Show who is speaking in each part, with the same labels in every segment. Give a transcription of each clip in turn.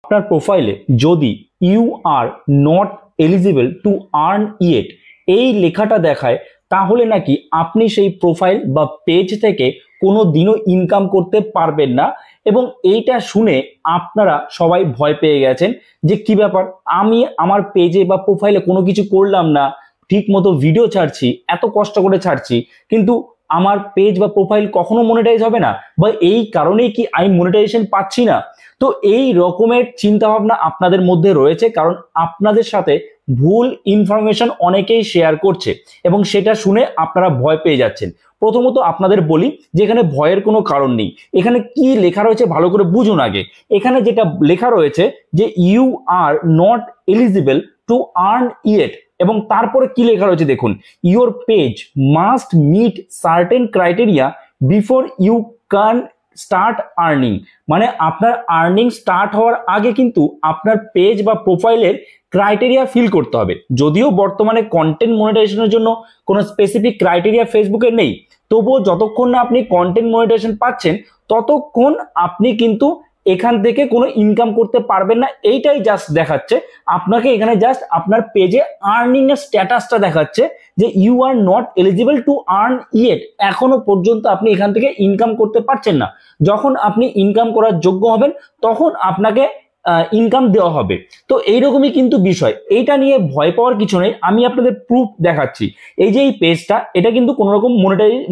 Speaker 1: আপনার প্রোফাইলে যদি you are not eligible to earn yet এই লেখাটা দেখায়, তাহলে নাকি আপনি সেই প্রোফাইল বা পেজ থেকে কোনো দিনও ইনকাম করতে পারবেন না। এবং এইটা শুনে আপনারা সবাই ভয় পেয়ে গেছেন যে কি ব্যাপার, আমি আমার পেজে বা প্রোফাইলে কোনো কিছু করলাম না, ঠিক মতো ভিডিও ছাড়ছি, এত কষ্ট করে ছাড়ছি, কিন্তু আমার পেজ বা প্রোফাইল কখনো মনিটাইজ হবে না, বা এই কারণেই কি আমি মনিটাইজেশন পাচ্ছি না। তো এই রকমের চিন্তা ভাবনা আপনাদের মধ্যে রয়েছে, কারণ আপনাদের সাথে ভুল ইনফরমেশন অনেকেই শেয়ার করছে এবং সেটা শুনে আপনারা ভয় পেয়ে যাচ্ছেন। প্রথমত আপনাদের বলি যে এখানে ভয়ের কোনো কারণ নেই। এখানে কি লেখা রয়েছে ভালো করে বুঝুন আগে। এখানে যেটা লেখা রয়েছে যে you are not eligible to earn yet, এবং তারপরে কি লেখা রয়েছে দেখুন, your page must meet certain criteria before you can start earning. মানে আপনার আর্নিং স্টার্ট হওয়ার আগে কিন্তু আপনার পেজ বা প্রোফাইলের ক্রাইটেরিয়া ফিল করতে হবে। যদিও বর্তমানে কন্টেন্ট মনিটাইজেশনের জন্য কোনো স্পেসিফিক ক্রাইটেরিয়া ফেসবুকে নেই, তবুও যতক্ষণ না আপনি কন্টেন্ট মনিটাইজেশন পাচ্ছেন ততক্ষণ আপনি কিন্তু এখান থেকে কোনো ইনকাম করতে পারবেন না। এইটাই জাস্ট দেখাচ্ছে আপনাকে, এখানে জাস্ট আপনার পেজে আর্নিং এর স্ট্যাটাসটা দেখাচ্ছে যে you are not eligible to earn yet. এখনো পর্যন্ত আপনি এখান থেকে ইনকাম করতে পারছেন না। যখন আপনি ইনকাম করার যোগ্য হবেন তখন আপনাকে ইনকাম দেওয়া হবে। তো এইরকমই কিন্তু বিষয়, এইটা নিয়ে ভয় পাওয়ার কিছু নেই। আমি আপনাদের প্রুফ দেখাচ্ছি। এই যে এই পেজটা, এটা কিন্তু কোনো রকম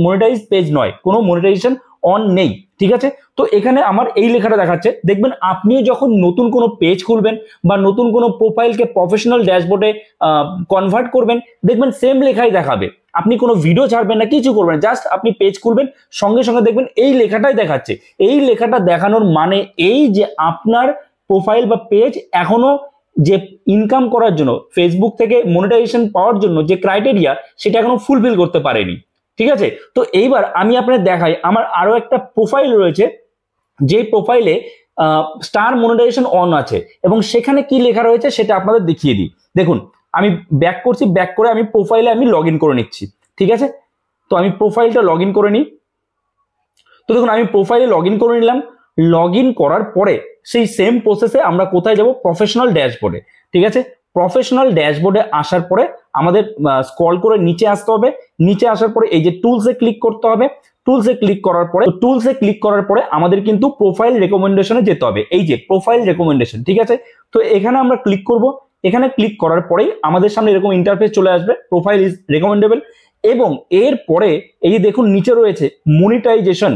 Speaker 1: মনিটাইজ পেজ নয়, কোনো মনিটাইজেশন অন নেই, ঠিক আছে। তো এখানে আমার এই লেখাটা দেখাচ্ছে, দেখবেন আপনিও যখন নতুন কোনো পেজ খুলবেন বা নতুন কোনো প্রোফাইলকে প্রফেশনাল ড্যাশবোর্ডে কনভার্ট করবেন, দেখবেন সেম লেখাই দেখাবে। আপনি কোনো ভিডিও ছাড়বেন না, কিছু করবেন, জাস্ট আপনি পেজ খুলবেন, সঙ্গে সঙ্গে দেখবেন এই লেখাটাই দেখাচ্ছে। এই লেখাটা দেখানোর মানে এই যে আপনার প্রোফাইল বা পেজ এখনো যে ইনকাম করার জন্য, ফেসবুক থেকে মনিটাইজেশন পাওয়ার জন্য যে ক্রাইটেরিয়া, সেটা এখনো ফুলফিল করতে পারেনি, ঠিক আছে। তো এইবার আমি আপনাদের দেখাই, আমার আরো একটা প্রোফাইল রয়েছে, যে প্রোফাইলে স্টার মনিটাইজেশন অন আছে এবং সেখানে কি লেখা রয়েছে সেটা আপনাদের দেখিয়ে দিই। দেখুন, আমি ব্যাক করছি, ব্যাক করে আমি প্রোফাইলে আমি লগ ইন করে নিচ্ছি, ঠিক আছে। তো আমি প্রোফাইলটা লগ ইন করে নিই। তো দেখুন, আমি প্রোফাইলে লগ ইন করে নিলাম। লগ ইন করার পরে সেই সেম প্রসেসে আমরা কোথায় যাব, প্রফেশনাল ড্যাশবোর্ডে, ঠিক আছে। প্রফেশনাল ড্যাশবোর্ডে আসার পরে আমাদের স্ক্রল করে নিচে আসতে হবে। নিচে আসার পরে এই যে টুলসে ক্লিক করতে হবে। টুলসে ক্লিক করার পরে আমাদের কিন্তু প্রোফাইল রেকমেন্ডেশনে যেতে হবে। এই যে প্রোফাইল রেকমেন্ডেশন, ঠিক আছে। তো এখানে আমরা ক্লিক করব। এখানে ক্লিক করার পরেই আমাদের সামনে এরকম ইন্টারফেস চলে আসবে, প্রোফাইল ইজ রেকমেন্ডেবল। এবং এর পরে এই যে দেখুন নিচে রয়েছে মনিটাইজেশন,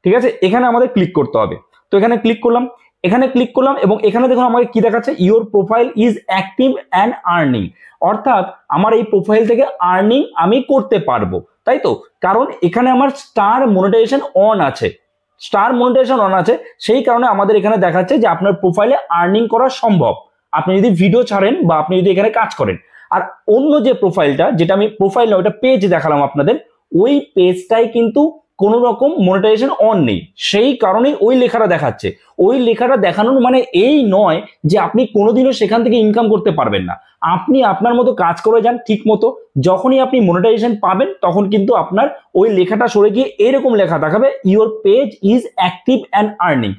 Speaker 1: ঠিক আছে। এখানে আমাদের ক্লিক করতে হবে। তো এখানে ক্লিক করলাম, এবং এখানে দেখুন আমাকে কি দেখাচ্ছে, your profile is active and earning. অর্থাৎ আমার এই প্রোফাইল থেকে আর্নিং আমি করতে পারবো, তাই তো। কারণ এখানে আমার স্টার মনিটাইজেশন অন আছে, সেই কারণে আমাদের এখানে দেখাচ্ছে যে আপনার প্রোফাইলে আর্নিং করা সম্ভব, আপনি যদি ভিডিও ছাড়েন বা আপনি যদি এখানে কাজ করেন। আর অন্য যে প্রোফাইলটা, যেটা আমি প্রোফাইল না, ওটা পেজ দেখালাম আপনাদের, ওই পেজটাই কিন্তু কোনো রকম মনিটাইজেশন অন নেই, সেই কারণেই ওই লেখাটা দেখাচ্ছে। ওই লেখাটা দেখানোর মানে এই নয় যে আপনি কোনোদিনও সেখান থেকে ইনকাম করতে পারবেন না। আপনি আপনার মতো কাজ করে যান ঠিক মতো, যখনই আপনি মনিটাইজেশন পাবেন তখন কিন্তু আপনার ওই লেখাটা সরে গিয়ে এরকম লেখা দেখাবে, your page is active and earning,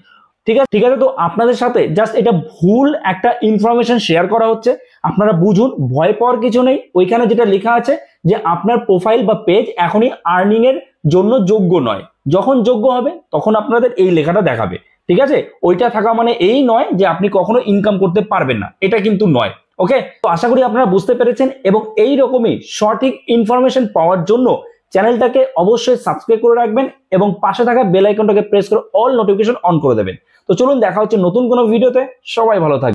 Speaker 1: ঠিক আছে। তো আপনাদের সাথে জাস্ট এটা ভুল একটা ইনফরমেশন শেয়ার করা হচ্ছে, আপনারা বুঝুন, ভয় পাওয়ার কিছু নেই। ওইখানে যেটা লেখা আছে যে আপনার প্রোফাইল বা পেজ এখনই আর্নিং এর জন্য যোগ্য নয়, যখন যোগ্য হবে তখন আপনাদের এই লেখাটা দেখাবে, ঠিক আছে। ওইটা থাকা মানে এই নয় যে আপনি কখনো ইনকাম করতে পারবেন না, এটা কিন্তু নয়। ওকে, তো আশা করি আপনারা বুঝতে পেরেছেন, এবং এই রকমই সঠিক ইনফরমেশন পাওয়ার জন্য চ্যানেলটাকে অবশ্যই সাবস্ক্রাইব করে রাখবেন এবং পাশে থাকা বেল আইকনটাকে প্রেস করে অল নোটিফিকেশন অন করে দেবেন। তো চলুন, দেখা হচ্ছে নতুন কোনো ভিডিওতে। সবাই ভালো থাকবেন।